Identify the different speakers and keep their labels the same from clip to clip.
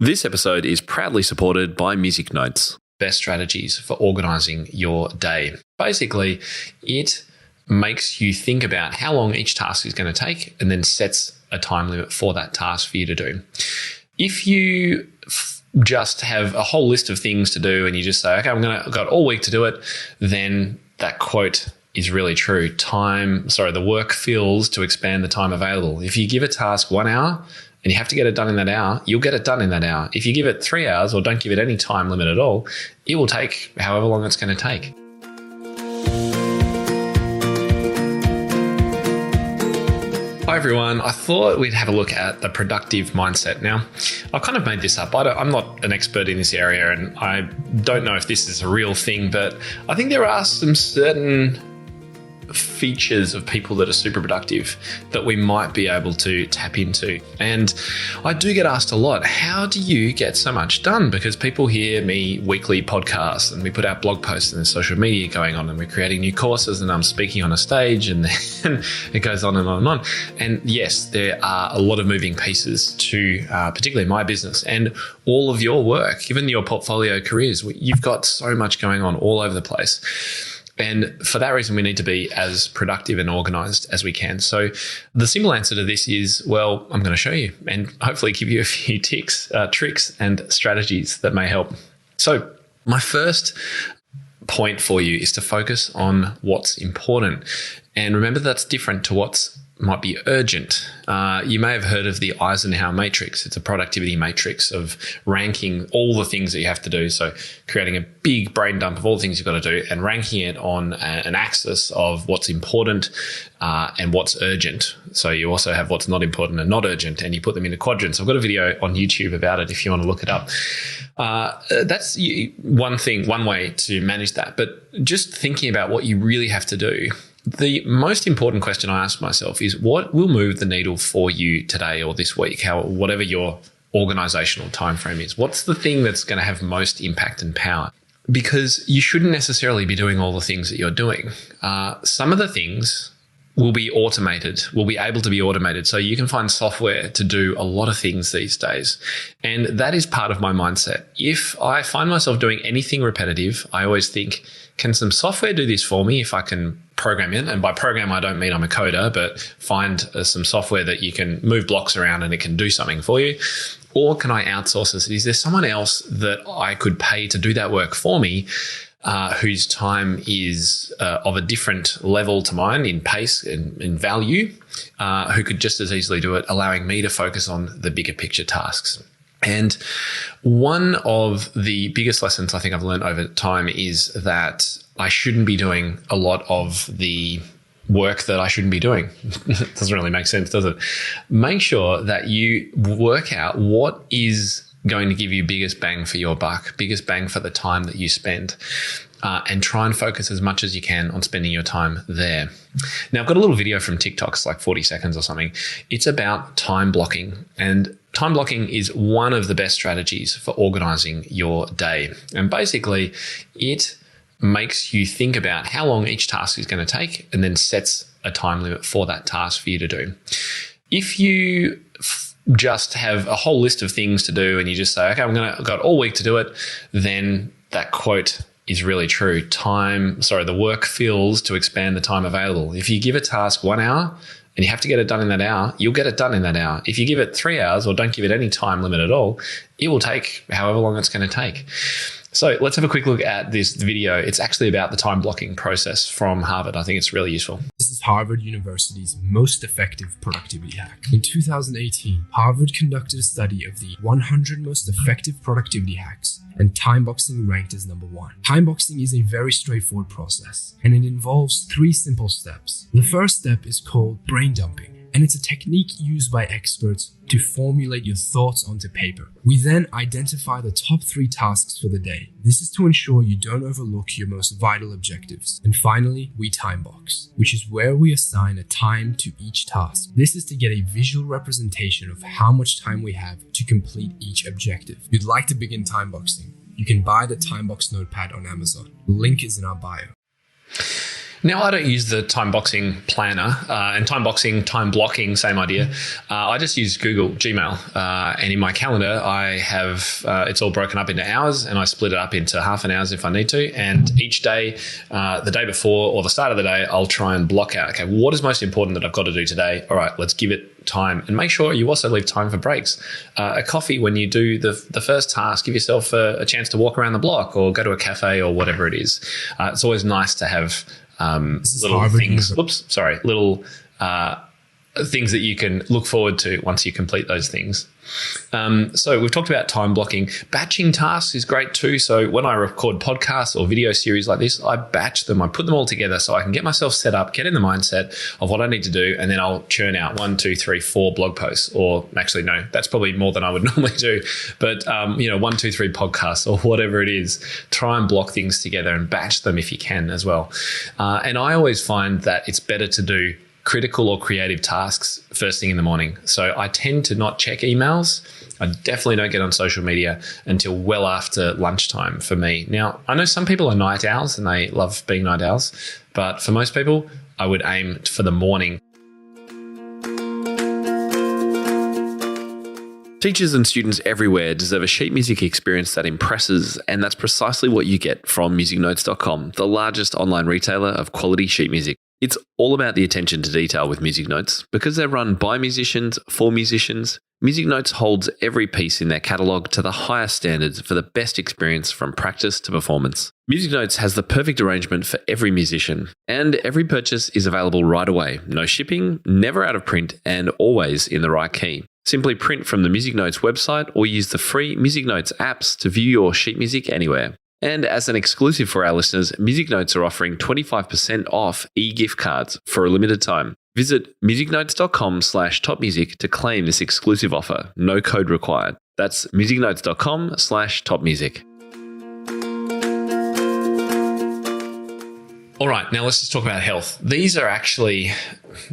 Speaker 1: This episode is proudly supported by Music Notes. Best strategies for organizing your day. Basically, it makes you think about how long each task is going to take and then sets a time limit for that task for you to do. If you just have a whole list of things to do and you just say, okay, I've got all week to do it, then that quote is really true. The work fills to expand the time available. If you give a task 1 hour, and you have to get it done in that hour, you'll get it done in that hour. If you give it 3 hours or don't give it any time limit at all, it will take however long it's going to take. Hi everyone, I thought we'd have a look at the productive mindset. Now, I've kind of made this up. I'm not an expert in this area and I don't know if this is a real thing, but I think there are some certain features of people that are super productive that we might be able to tap into. And I do get asked a lot, how do you get so much done? Because people hear me weekly podcasts and we put out blog posts and there's social media going on and we're creating new courses and I'm speaking on a stage and then it goes on and on and on. And yes, there are a lot of moving pieces to particularly my business and all of your work, even your portfolio careers. You've got so much going on all over the place. And for that reason, we need to be as productive and organized as we can. So the simple answer to this is, well, I'm going to show you and hopefully give you a few tricks and strategies that may help. So my first point for you is to focus on what's important. And remember, that's different to what's might be urgent. You may have heard of the Eisenhower matrix. It's a productivity matrix of ranking all the things that you have to do. So creating a big brain dump of all the things you've got to do and ranking it on an axis of what's important and what's urgent. So you also have what's not important and not urgent, and you put them into quadrants. I've got a video on YouTube about it if you want to look it up. That's one way to manage that. But just thinking about what you really have to do, the most important question I ask myself is what will move the needle for you today or this week, whatever your organizational time frame is. What's the thing that's going to have most impact and power? Because you shouldn't necessarily be doing all the things that you're doing. Some of the things will be able to be automated. So you can find software to do a lot of things these days. And that is part of my mindset. If I find myself doing anything repetitive, I always think, can some software do this for me if I can program in? And by program, I don't mean I'm a coder, but find some software that you can move blocks around and it can do something for you. Or can I outsource this? Is there someone else that I could pay to do that work for me, whose time is of a different level to mine in pace and in value, who could just as easily do it, allowing me to focus on the bigger picture tasks? And one of the biggest lessons I think I've learned over time is that I shouldn't be doing a lot of the work that I shouldn't be doing. It doesn't really make sense, does it? Make sure that you work out what is going to give you biggest bang for your buck, biggest bang for the time that you spend, and try and focus as much as you can on spending your time there. Now, I've got a little video from TikTok, it's like 40 seconds or something. It's about time blocking, and time blocking is one of the best strategies for organizing your day. And basically, it makes you think about how long each task is going to take and then sets a time limit for that task for you to do. If you just have a whole list of things to do and you just say, okay, I've got all week to do it, then that quote is really true. The work fills to expand the time available. If you give a task 1 hour and you have to get it done in that hour, you'll get it done in that hour. If you give it 3 hours or don't give it any time limit at all, it will take however long it's going to take. So let's have a quick look at this video. It's actually about the time blocking process from Harvard. I think it's really useful.
Speaker 2: This is Harvard University's most effective productivity hack. In 2018, Harvard conducted a study of the 100 most effective productivity hacks, and time boxing ranked as number 1. Time boxing is a very straightforward process, and it involves 3 simple steps. The first step is called brain dumping, and it's a technique used by experts to formulate your thoughts onto paper. We then identify the top 3 tasks for the day. This is to ensure you don't overlook your most vital objectives. And finally, we time box, which is where we assign a time to each task. This is to get a visual representation of how much time we have to complete each objective. If you'd like to begin time boxing, you can buy the Timebox Notepad on Amazon. The link is in our bio.
Speaker 1: Now, I don't use the time boxing planner and time blocking, same idea. I just use Google Gmail. And in my calendar, I have it's all broken up into hours, and I split it up into half an hour if I need to. And each day, the day before or the start of the day, I'll try and block out, okay, what is most important that I've got to do today? All right, let's give it time, and make sure you also leave time for breaks. A coffee when you do the first task, give yourself a chance to walk around the block or go to a cafe or whatever it is. It's always nice to have little things. Little things that you can look forward to once you complete those things. So we've talked about time blocking. Batching tasks is great too. So when I record podcasts or video series like this, I batch them. I put them all together so I can get myself set up, get in the mindset of what I need to do, and then I'll churn out 1, 2, 3, 4 blog posts. Or actually, no, that's probably more than I would normally do. But 1, 2, 3 podcasts or whatever it is. Try and block things together and batch them if you can as well. And I always find that it's better to do critical or creative tasks first thing in the morning. So I tend to not check emails. I definitely don't get on social media until well after lunchtime for me. Now, I know some people are night owls and they love being night owls, but for most people, I would aim for the morning. Teachers and students everywhere deserve a sheet music experience that impresses, and that's precisely what you get from musicnotes.com, the largest online retailer of quality sheet music. It's all about the attention to detail with Music Notes. Because they're run by musicians for musicians, Music Notes holds every piece in their catalogue to the highest standards for the best experience from practice to performance. Music Notes has the perfect arrangement for every musician, and every purchase is available right away. No shipping, never out of print, and always in the right key. Simply print from the Music Notes website or use the free Music Notes apps to view your sheet music anywhere. And as an exclusive for our listeners, Music Notes are offering 25% off e-gift cards for a limited time. Visit musicnotes.com/topmusic to claim this exclusive offer. No code required. That's musicnotes.com/topmusic. All right, now let's just talk about health. These are actually,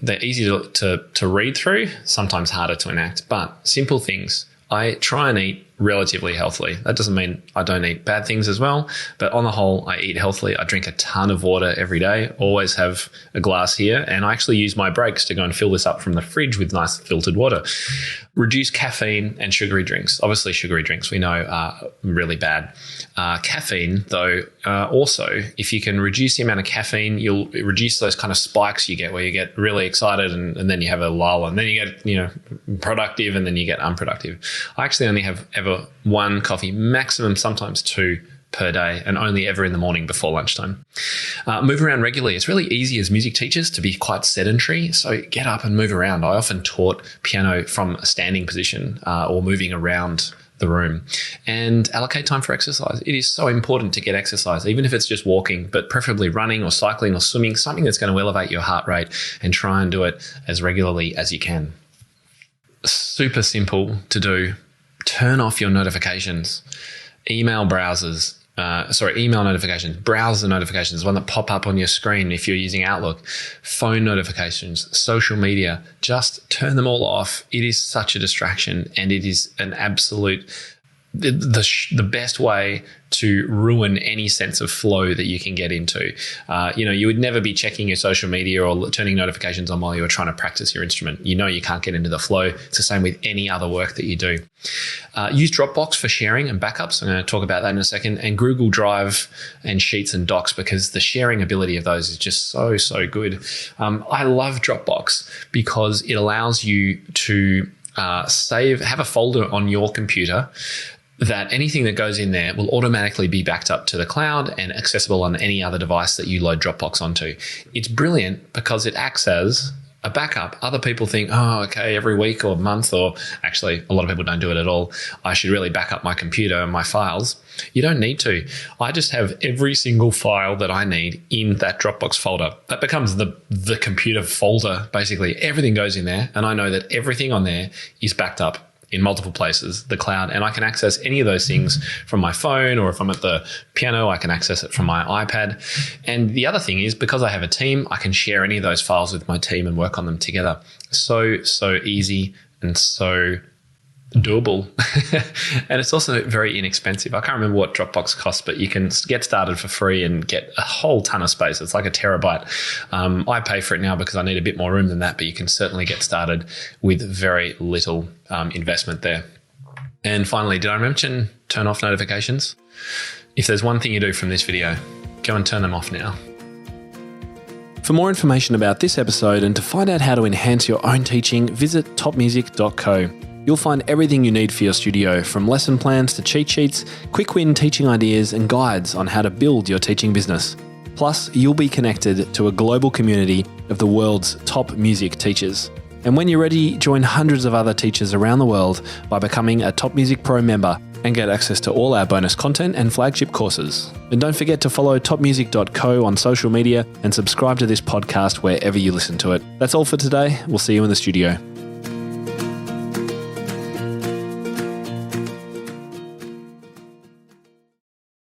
Speaker 1: they're easy to read through, sometimes harder to enact, but simple things. I try and eat relatively healthily. That doesn't mean I don't eat bad things as well, but on the whole, I eat healthily. I drink a ton of water every day, always have a glass here, and I actually use my breaks to go and fill this up from the fridge with nice filtered water. Reduce caffeine and sugary drinks. Obviously, sugary drinks we know are really bad. Caffeine, though, also, if you can reduce the amount of caffeine, you'll reduce those kind of spikes you get where you get really excited and then you have a lull, and then you get productive, and then you get unproductive. I actually only have ever 1 coffee, maximum sometimes 2 per day, and only ever in the morning before lunchtime. Move around regularly. It's really easy as music teachers to be quite sedentary, so get up and move around. I often taught piano from a standing position or moving around the room, and allocate time for exercise. It is so important to get exercise, even if it's just walking, but preferably running or cycling or swimming, something that's going to elevate your heart rate, and try and do it as regularly as you can. Super simple to do. Turn off your notifications. Email notifications, browser notifications, one that pop up on your screen if you're using Outlook, phone notifications, social media, just turn them all off. It is such a distraction, and it is an absolute, the best way to ruin any sense of flow that you can get into. You would never be checking your social media or turning notifications on while you're trying to practice your instrument. You can't get into the flow. It's the same with any other work that you do. Use Dropbox for sharing and backups. I'm going to talk about that in a second. And Google Drive and Sheets and Docs, because the sharing ability of those is just so, so good. I love Dropbox because it allows you to have a folder on your computer that anything that goes in there will automatically be backed up to the cloud and accessible on any other device that you load Dropbox onto. It's brilliant because it acts as a backup. Other people think, every week or month, or actually a lot of people don't do it at all, I should really back up my computer and my files. You don't need to. I just have every single file that I need in that Dropbox folder. That becomes the computer folder, basically. Everything goes in there, and I know that everything on there is backed up in multiple places, the cloud, and I can access any of those things from my phone, or if I'm at the piano, I can access it from my iPad. And the other thing is, because I have a team, I can share any of those files with my team and work on them together. So easy and so doable. And it's also very inexpensive. I can't remember what Dropbox costs, but you can get started for free and get a whole ton of space. It's like a terabyte. I pay for it now because I need a bit more room than that, but you can certainly get started with very little investment there. And finally, did I mention turn off notifications? If there's one thing you do from this video, go and turn them off now. For more information about this episode and to find out how to enhance your own teaching, visit topmusic.co. You'll find everything you need for your studio, from lesson plans to cheat sheets, quick win teaching ideas, and guides on how to build your teaching business. Plus, you'll be connected to a global community of the world's top music teachers. And when you're ready, join hundreds of other teachers around the world by becoming a Top Music Pro member and get access to all our bonus content and flagship courses. And don't forget to follow topmusic.co on social media and subscribe to this podcast wherever you listen to it. That's all for today. We'll see you in the studio.